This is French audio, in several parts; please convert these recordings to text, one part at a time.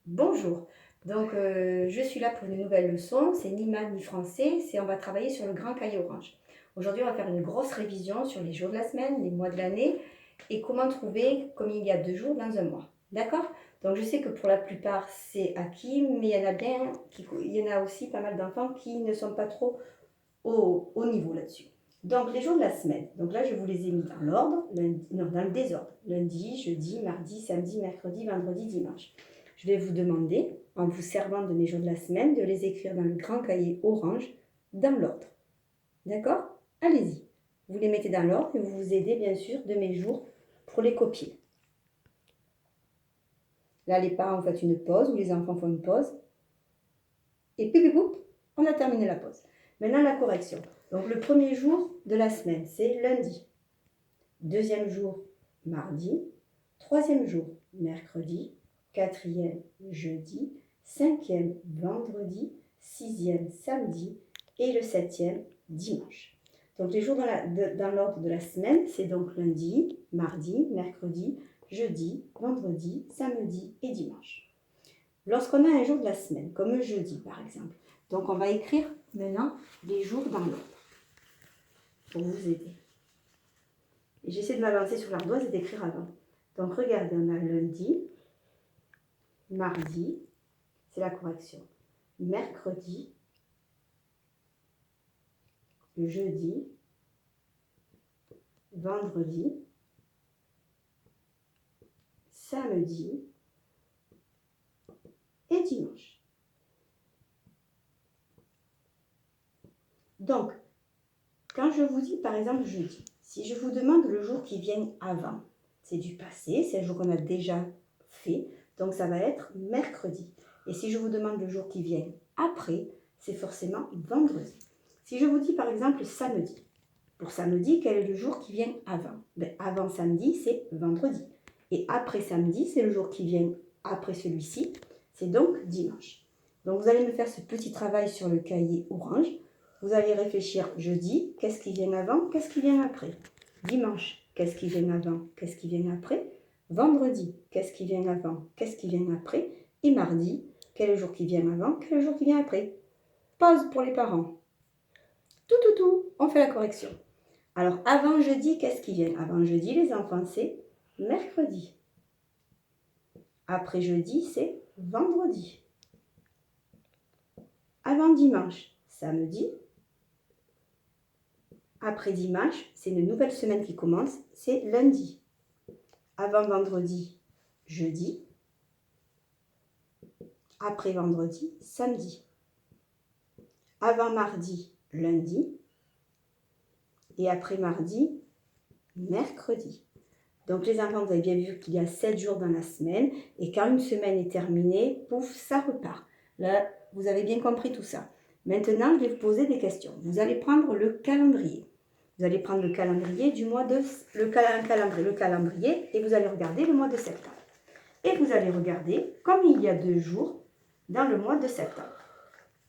Bonjour, je suis là pour une nouvelle leçon, c'est ni maths ni français, on va travailler sur le grand cahier orange. Aujourd'hui on va faire une grosse révision sur les jours de la semaine, les mois de l'année et comment trouver comme il y a 2 jours dans un mois. D'accord? Donc je sais que pour la plupart c'est acquis, mais il y en a aussi pas mal d'enfants qui ne sont pas trop au niveau là-dessus. Donc les jours de la semaine, donc là je vous les ai mis dans l'ordre, non, dans le désordre. Lundi, jeudi, mardi, samedi, mercredi, vendredi, dimanche. Je vais vous demander, en vous servant de mes jours de la semaine, de les écrire dans le grand cahier orange, dans l'ordre. D'accord? Allez-y. Vous les mettez dans l'ordre et vous vous aidez bien sûr de mes jours pour les copier. Là, les parents font une pause ou les enfants font une pause. Et puis, on a terminé la pause. Maintenant, la correction. Donc, le premier jour de la semaine, c'est lundi. Deuxième jour, mardi. Troisième jour, mercredi. Quatrième, jeudi. Cinquième, vendredi. Sixième, samedi. Et le septième, dimanche. Donc, les jours dans l'ordre de la semaine, c'est donc lundi, mardi, mercredi, jeudi, vendredi, samedi et dimanche. Lorsqu'on a un jour de la semaine, comme le jeudi par exemple, donc on va écrire maintenant les jours dans l'ordre pour vous aider. Et j'essaie de m'avancer sur l'ardoise et d'écrire avant. Donc regardez, on a lundi, mardi, c'est la correction, mercredi, jeudi, vendredi, samedi et dimanche. Donc, quand je vous dis par exemple jeudi, si je vous demande le jour qui vient avant, c'est du passé, c'est un jour qu'on a déjà fait, donc ça va être mercredi. Et si je vous demande le jour qui vient après, c'est forcément vendredi. Si je vous dis par exemple samedi, pour samedi, quel est le jour qui vient avant? Avant samedi, c'est vendredi. Et après samedi, c'est le jour qui vient après celui-ci, c'est donc dimanche. Donc vous allez me faire ce petit travail sur le cahier orange. Vous allez réfléchir jeudi, qu'est-ce qui vient avant, qu'est-ce qui vient après? Dimanche, qu'est-ce qui vient avant, qu'est-ce qui vient après? Vendredi, qu'est-ce qui vient avant, qu'est-ce qui vient après? Et mardi, quel est le jour qui vient avant, quel est le jour qui vient après? Pause pour les parents. Tout, on fait la correction. Alors, avant jeudi, qu'est-ce qui vient? Avant jeudi, les enfants, c'est mercredi. Après jeudi, c'est vendredi. Avant dimanche, samedi. Après dimanche, c'est une nouvelle semaine qui commence, c'est lundi. Avant vendredi, jeudi. Après vendredi, samedi. Avant mardi, lundi. Et après mardi, mercredi. Donc les enfants, vous avez bien vu qu'il y a 7 jours dans la semaine. Et quand une semaine est terminée, pouf, ça repart. Là, vous avez bien compris tout ça. Maintenant, je vais vous poser des questions. Vous allez prendre le calendrier. Vous allez prendre le calendrier du mois de... le calendrier et vous allez regarder le mois de septembre. Et vous allez regarder comme il y a 2 jours dans le mois de septembre.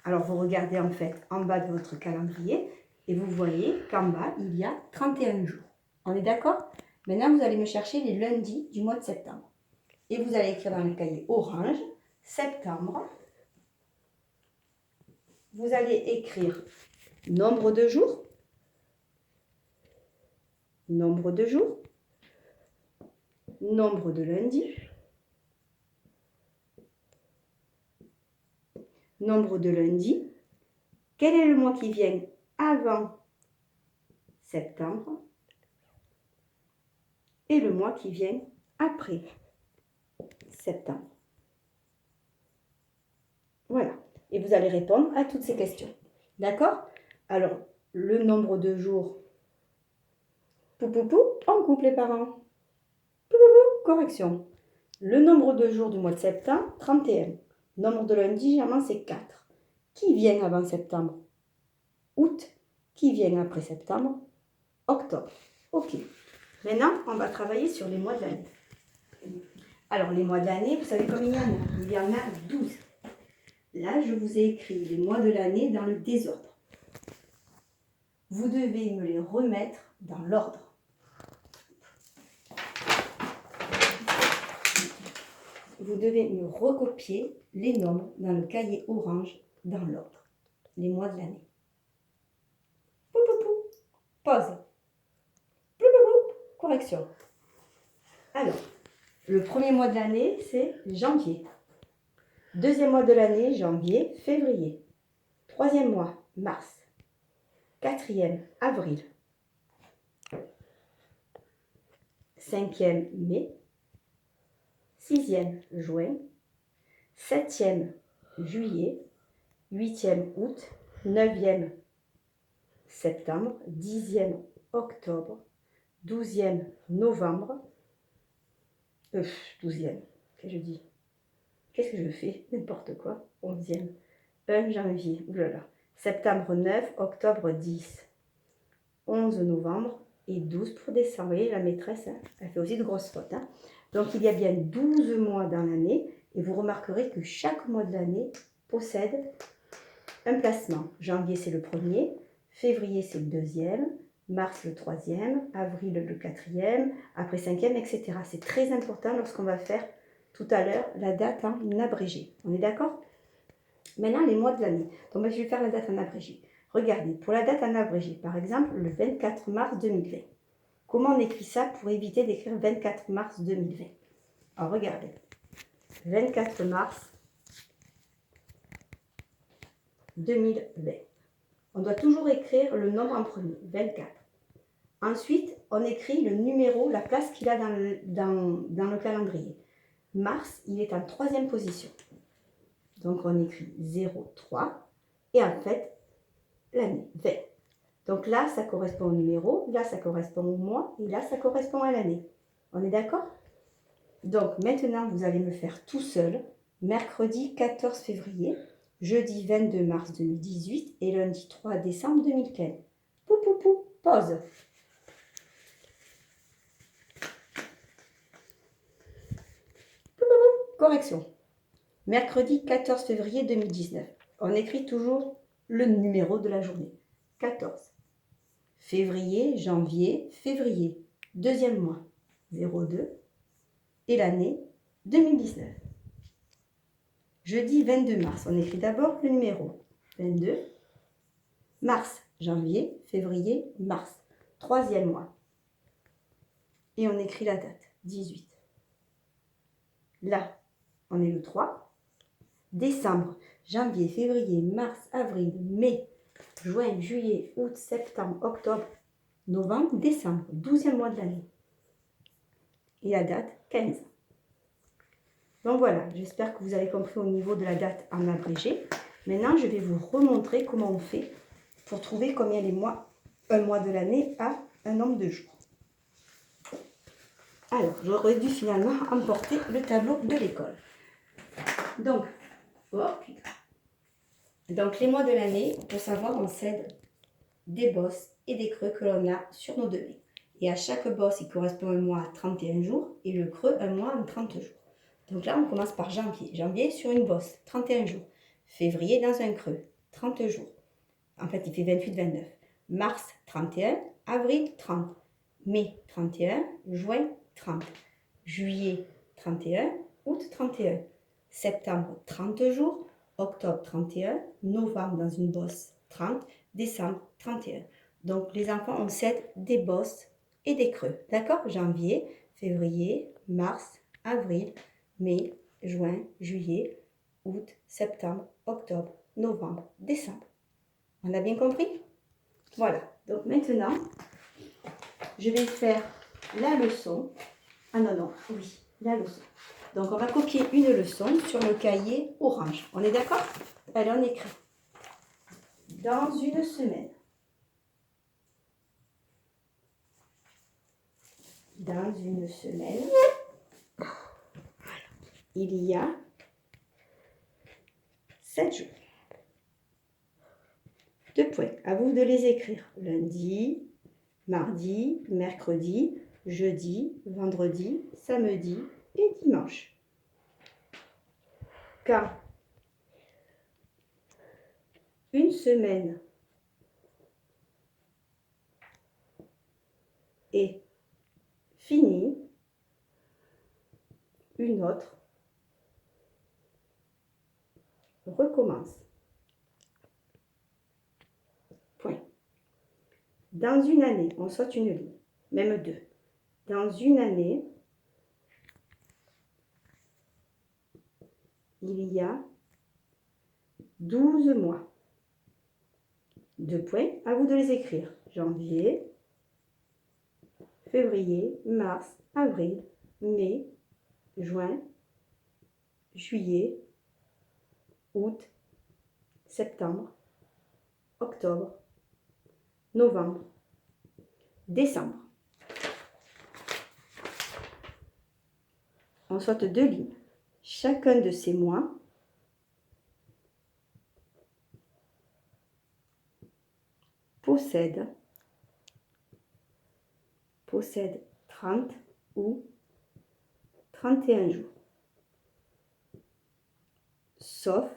Alors vous regardez en fait en bas de votre calendrier et vous voyez qu'en bas il y a 31 jours. On est d'accord? Maintenant vous allez me chercher les lundis du mois de septembre. Et vous allez écrire dans le cahier orange, septembre. Vous allez écrire nombre de jours. Nombre de jours. Nombre de lundis. Nombre de lundis. Quel est le mois qui vient avant septembre et le mois qui vient après septembre? Voilà. Et vous allez répondre à toutes ces questions. D'accord? Alors, le nombre de jours, on coupe les parents. Correction. Le nombre de jours du mois de septembre, 31. Nombre de lundi, généralement, c'est 4. Qui vient avant septembre? Août. Qui vient après septembre? Octobre. Ok. Maintenant, on va travailler sur les mois de l'année. Alors, les mois de l'année, vous savez combien il y en a? Il y en a 12. Là, je vous ai écrit les mois de l'année dans le désordre. Vous devez me les remettre dans l'ordre. vous devez me recopier les nombres dans le cahier orange dans l'ordre, les mois de l'année. Pou, pou, pou. Pause. Pou, pou, pou. Correction. Alors, le premier mois de l'année, c'est janvier. Deuxième mois de l'année, janvier, février. Troisième mois, mars. Quatrième, avril. Cinquième, mai. Sixième, juin. Septième, juillet. Huitième, août. Neuvième, septembre. Dixième, octobre. Douzième, novembre. 12e, qu'est-ce que je dis? Qu'est-ce que je fais? N'importe quoi. 11e, 1 janvier, oulala. Septembre 9, octobre 10, 11 novembre et 12 pour décembre. Vous voyez, la maîtresse, hein, elle fait aussi de grosses fautes. Hein. Donc, il y a bien 12 mois dans l'année et vous remarquerez que chaque mois de l'année possède un placement. Janvier, c'est le premier. Février, c'est le deuxième. Mars, le troisième. Avril, le quatrième. Après, cinquième, etc. C'est très important lorsqu'on va faire tout à l'heure la date en abrégé. On est d'accord? Maintenant, les mois de l'année. Donc, je vais faire la date en abrégé. Regardez, pour la date en abrégé, par exemple, le 24 mars 2020. Comment on écrit ça pour éviter d'écrire 24 mars 2020? Alors, regardez. 24 mars 2020. On doit toujours écrire le nombre en premier, 24. Ensuite, on écrit le numéro, la place qu'il a dans le calendrier. Mars, il est en 3e position. Donc, on écrit 03 et en fait, l'année, 20. Donc là, ça correspond au numéro, là, ça correspond au mois et là, ça correspond à l'année. On est d'accord? Donc, maintenant, vous allez me faire tout seul, mercredi 14 février, jeudi 22 mars 2018 et lundi 3 décembre 2015. Pou, pou, pou, pause. Correction. Mercredi 14 février 2019. On écrit toujours le numéro de la journée. 14. Février, janvier, février. Deuxième mois. 02. Et l'année 2019. Jeudi 22 mars. On écrit d'abord le numéro. 22. Mars, janvier, février, mars. Troisième mois. Et on écrit la date. 18. Là, on est le 3. Décembre, janvier, février, mars, avril, mai, juin, juillet, août, septembre, octobre, novembre, décembre. 12e mois de l'année. Et la date, 15. Donc voilà, j'espère que vous avez compris au niveau de la date en abrégé. Maintenant, je vais vous remontrer comment on fait pour trouver combien les mois, un mois de l'année a un nombre de jours. Alors, j'aurais dû finalement emporter le tableau de l'école. Donc, les mois de l'année, pour savoir, on cède des bosses et des creux que l'on a sur nos données. Et à chaque bosse, il correspond un mois à 31 jours et le creux, un mois en 30 jours. Donc là, on commence par janvier. Janvier sur une bosse, 31 jours. Février dans un creux, 30 jours. En fait, il fait 28-29. Mars, 31. Avril, 30. Mai, 31. Juin, 30. Juillet, 31. Août, 31. Septembre, 30 jours. Octobre, 31. Novembre, dans une bosse, 30. Décembre, 31. Donc, les enfants, on cède des bosses et des creux. D'accord? Janvier, février, mars, avril, mai, juin, juillet, août, septembre, octobre, novembre, décembre. On a bien compris? Voilà. Donc maintenant, je vais faire la leçon. Ah non, non, oui, la leçon. Donc on va copier une leçon sur le cahier orange. On est d'accord? Allez, on écrit. Dans une semaine. Dans une semaine, il y a 7 jours. 2 points. À vous de les écrire. Lundi, mardi, mercredi, jeudi, vendredi, samedi et dimanche. Quand une semaine est finie, une autre recommence. Point. Dans une année, on saute une ligne, même deux. Dans une année, il y a 12 mois. Deux points, à vous de les écrire. Janvier, février, mars, avril, mai, juin, juillet, août, septembre, octobre, novembre, décembre. On saute deux lignes. Chacun de ces mois possède 30 ou 31 jours. Sauf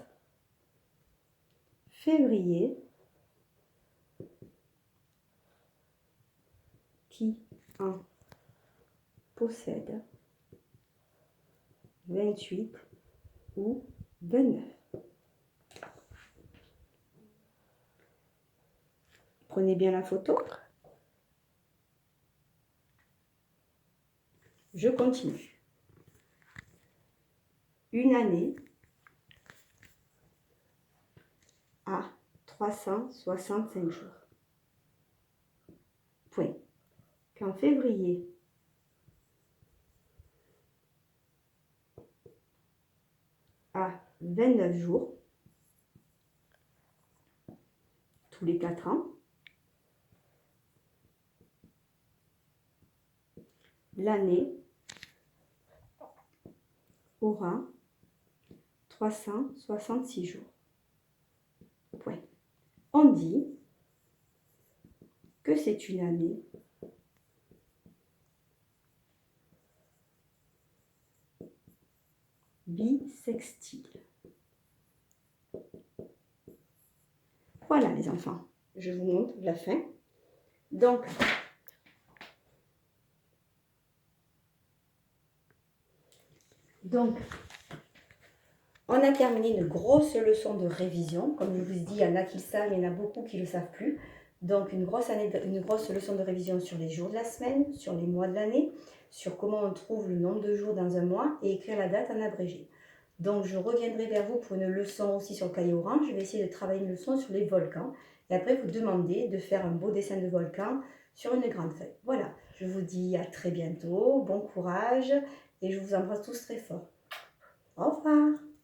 février qui en possède 28 ou 29. Prenez bien la photo. Je continue. Une année a 365 jours. Point. Qu'en février, a 29 jours, tous les 4 ans, l'année aura 366 jours. Point. On dit que c'est une année bissextile. Voilà les enfants, je vous montre la fin. Donc, on a terminé une grosse leçon de révision. Comme je vous ai dit, il y en a qui le savent, il y en a beaucoup qui ne le savent plus. Donc, une grosse leçon de révision sur les jours de la semaine, sur les mois de l'année, sur comment on trouve le nombre de jours dans un mois et écrire la date en abrégé. Donc, je reviendrai vers vous pour une leçon aussi sur le cahier orange. Je vais essayer de travailler une leçon sur les volcans. Et après, vous demander de faire un beau dessin de volcan sur une grande feuille. Voilà, je vous dis à très bientôt, bon courage et je vous embrasse tous très fort. Au revoir.